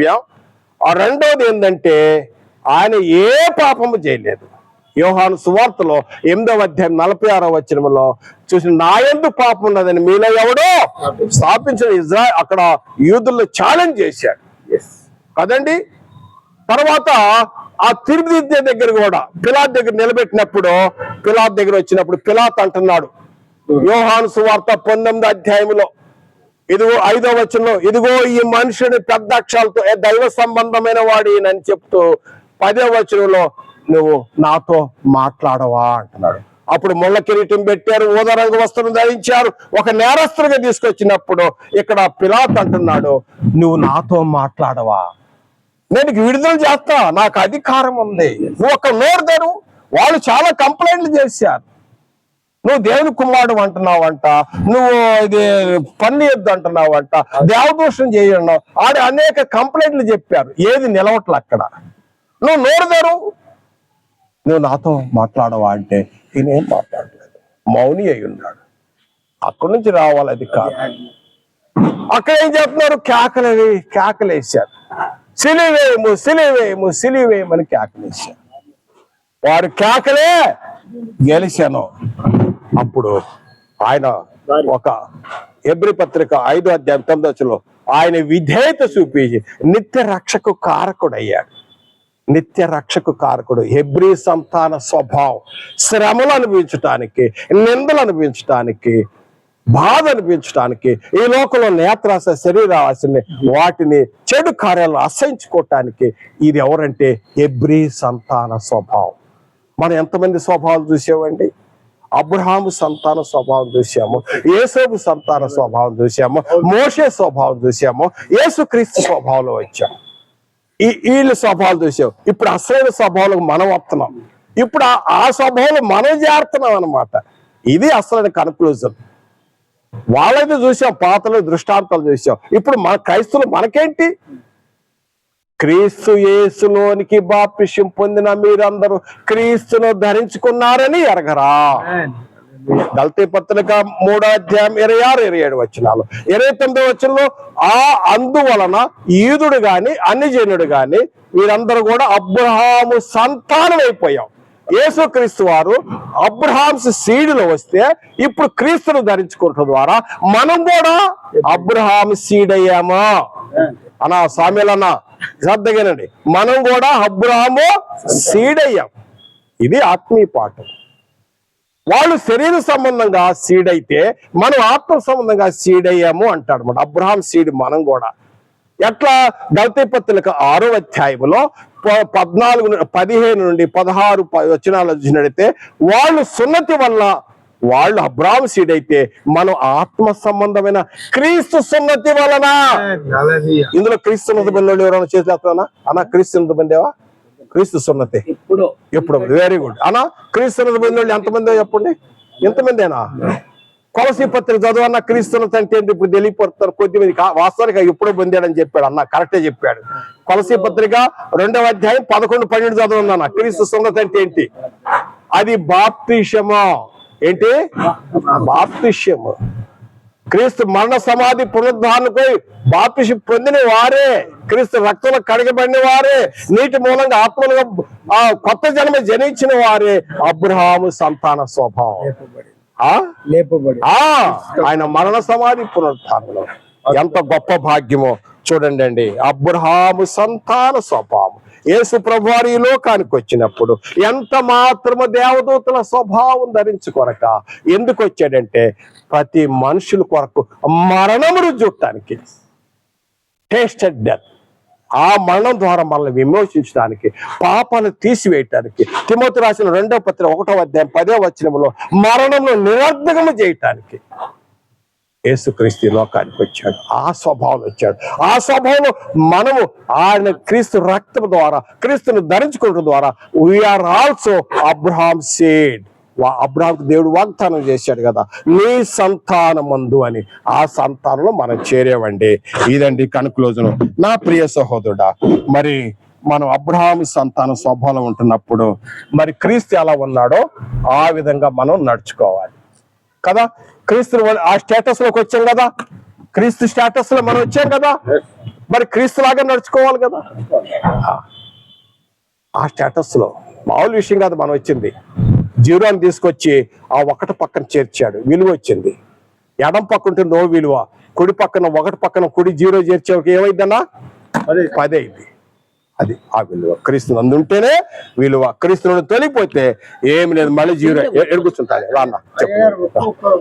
విషయం. రెండోది ఏంటంటే ఆయన ఏ పాపము చేయలేదు. యోహాను సువార్తలో 8వ అధ్యాయం 46వ వచనంలో చూసి నా యందు పాపం ఉన్నదని మీలో ఎవడో స్థాపించిన ఇజ్రాయెల్ అక్కడ యూదుల్లో ఛాలెంజ్ చేశాడు కదండి. తర్వాత ఆ తీర్పుదిద్దే దగ్గర కూడా పిలాతు దగ్గర నిలబెట్టినప్పుడు, పిలాతు దగ్గర వచ్చినప్పుడు పిలాతు అంటున్నాడు యోహాను సువార్త 19వ అధ్యాయంలో ఇదిగో 5వ వచనంలో, ఇదిగో ఈ మనుషుని పెద్ద అక్షరాలతో దైవ సంబంధమైన వాడినని చెప్తూ 10వ వచనంలో నువ్వు నాతో మాట్లాడవా అంటున్నాడు. అప్పుడు ముళ్ళ కిరీటం పెట్టారు, ఊదరంగు వస్త్రం ధరించారు, ఒక నేరస్తుడిగా తీసుకొచ్చినప్పుడు ఇక్కడ పిలాతు అంటున్నాడు నువ్వు నాతో మాట్లాడవా, నేను విడుదల చేస్తా, నాకు అధికారం ఉంది, నువ్వు ఒక నోరు తెరు. వాళ్ళు చాలా కంప్లైంట్లు చేశారు, నువ్వు దేవుని కుమారుడు అంటున్నావంట, నువ్వు ఇది పన్నియొద్దు అంటున్నావంట, దేవదూషణ చేయన్నావు, ఆడ అనేక కంప్లైంట్లు చెప్పారు. ఏది నిలవట్లే అక్కడ. నువ్వు నోరు తెరు, నువ్వు నాతో మాట్లాడవా అంటే ఈయనేం మాట్లాడలేదు, మౌని అయి ఉన్నాడు. అక్కడి నుంచి రావాలి అధికారం. అక్కడ ఏం చెప్తున్నారు, కేకలేశారు, సిలివేయము సిలివేయము సిలివేయమని కేకలేశారు. వారు కేకలే గెలిచాను. అప్పుడు ఆయన ఒక హెబ్రీ పత్రిక 5వ అధ్యాయం 9వ వచనంలో ఆయన విధేయత చూపించి నిత్య రక్షకు కారకుడు అయ్యాడు. నిత్య రక్షకు కారకుడు. హెబ్రీ సంతాన స్వభావం శ్రమలు అనుభవించటానికి, నిందలు అనుభవించటానికి, బాధ అనిపించడానికి, ఈ లోకంలో నేత్రాశ శరీరాశని వాటిని చెడు కార్యాలను అసహించుకోవటానికి ఇది ఎవరంటే హెబ్రీ సంతాన స్వభావం. మనం ఎంతమంది స్వభావాలు చూసామండి? అబ్రహాము సంతాన స్వభావం చూసాము, యేసోబు సంతాన స్వభావం చూసాము, మోషే స్వభావం చూసాము, యేసుక్రీస్తు స్వభావంలో వచ్చాము. వీళ్ళ స్వభావాలు చూసాము. ఇప్పుడు అసలైన స్వభావాలకు మనం వస్తున్నాం. ఇప్పుడు ఆ స్వభావాలు మనం చేరుతున్నాం అన్నమాట. ఇది అసలైన కన్క్లూజన్. వాళ్ళైతే చూసాం, పాతలు దృష్టాంతాలు చూసాం. ఇప్పుడు మన క్రైస్తవులు మనకేంటి? క్రీస్తు యేసులోనికి బాప్తిసం పొందిన మీరందరూ క్రీస్తును ధరించుకున్నారని ఎరగరా? గలతీ పత్రిక 3వ అధ్యాయం 26, 27 వచనాలు. 29వ వచనంలో అందువలన యూదుడు గాని అన్యజనుడు గాని వీరందరూ కూడా అబ్రహాము సంతానం అయిపోయాం. యేసుక్రీస్తు వారు అబ్రహామ్స్ సీడులో వస్తే ఇప్పుడు క్రీస్తును ధరించుకోవటం ద్వారా మనం కూడా అబ్రహాం సీడ్ అయ్యామా అన్నా? సామ్యులన్నా శ్రద్ధగానండి, మనం కూడా అబ్రహాము సీడ్ అయ్యాం. ఇది ఆత్మీయ పాఠం. వాళ్ళు శరీర సంబంధంగా సీడ్ అయితే మనం ఆత్మ సంబంధంగా సీడ్ అయ్యాము అంటాడు అన్నమాట. అబ్రహాం సీడ్ మనం కూడా. ఎట్లా? గలతీ పత్రిక 6వ అధ్యాయంలో 15 నుండి 16 వచనాలు చూసినట్టయితే వాళ్ళు సున్నతి వల్ల వాళ్ళు అబ్రహాం సీడ్ అయితే మనం ఆత్మ సంబంధమైన క్రీస్తు సున్నతి వలన. ఇందులో క్రీస్తు సున్నతి పొందిన ఎవరైనా చేసేస్తానా అన్న? క్రీస్తు సున్నతి పొందేవా? క్రీస్తు సున్నతి ఎప్పుడు? వెరీ గుడ్ అన్నా. క్రీస్తు సున్నతి పొందిన వాళ్ళు ఎంతమంది చెప్పండి? ఎంతమందేనా? కొలసీ పత్రిక చదువన్న క్రీస్తున్నతి అంటే ఏంటి ఇప్పుడు తెలియపడుతున్నారు కొద్దిమంది. వాస్తవానికి ఎప్పుడో పొందాడని చెప్పాడు అన్న, కరెక్టే చెప్పాడు. కొలసీ పత్రిక 2వ అధ్యాయం 11, 12 చదవన్నా. క్రీస్తు సున్నతి అంటే ఏంటి? అది బాప్తిసము. ఏంటి? బాప్తిసము. క్రీస్తు మరణ సమాధి పునరుద్ధారణకు బాప్తిసం పొందిన వారే, క్రీస్తు రక్తంలో కడగబడిన వారే, నీటి మూలంగా ఆత్మలుగా కొత్త జన్మ జనించిన వారే అబ్రహాము సంతాన స్వభావం. ఆయన మరణ సమాధి పునరుద్ధారణలో ఎంత గొప్ప భాగ్యమో చూడండి అండి. అబ్రహాము సంతాన స్వభావం. యేసు ప్రభువారు ఈ లోకానికి వచ్చినప్పుడు ఎంత మాత్రము దేవదూతల స్వభావం ధరించుకొనక ఎందుకు వచ్చాడంటే ప్రతి మనుషుల కొరకు మరణము రుజుటానికి, టేస్టెడ్ డెత్, ఆ మరణం ద్వారా మనల్ని విమోచించడానికి, పాపాలను తీసివేయటానికి, తిమోతి రాసిన 2వ పత్రిక 1వ అధ్యాయం 10వ వచనంలో మరణంలో నిరర్ధకము చేయటానికి యేసుక్రీస్తు లోకానికి వచ్చాడు. ఆ స్వభావం వచ్చాడు. ఆ స్వభావంలో మనము ఆయన క్రీస్తు రక్తం ద్వారా, క్రీస్తును ధరించుకోవడం ద్వారా వీఆర్ ఆల్సో అబ్రహాం సీడ్. అబ్రహాంకు దేవుడు వాగ్దానం చేశాడు కదా, నీ సంతానమందు అని. ఆ సంతానంలో మనం చేరేవండి. ఇదండి కన్క్లూజన్. నా ప్రియ సహోదరుడా, మరి మనం అబ్రహాము సంతాన స్వభావం ఉంటున్నప్పుడు మరి క్రీస్తు ఎలా ఉన్నాడో ఆ విధంగా మనం నడుచుకోవాలి కదా. క్రీస్తు ఆ స్టేటస్ లోకి వచ్చాం కదా, క్రీస్తు స్టేటస్ లో మనం వచ్చాం కదా. మరి క్రీస్తులాగా నడుచుకోవాలి కదా. ఆ స్టేటస్ లో మామూలు విషయం కాదు మనం వచ్చింది. జీరోని తీసుకొచ్చి ఆ ఒకటి పక్కన చేర్చాడు, విలువ వచ్చింది. ఎడం పక్క ఉంటే నో విలువ, కుడి పక్కన ఒకటి పక్కన కుడి జీరో చేర్చేవారికి ఏమైందన్నా 10 అయింది. అది ఆ విలువ. క్రీస్తు అందుంటేనే విలువ. క్రీస్తు తొలిగిపోతే ఏమి లేదు, మళ్ళీ జీరో. ఎడుగుతుంటాను రాన్న చెప్పు.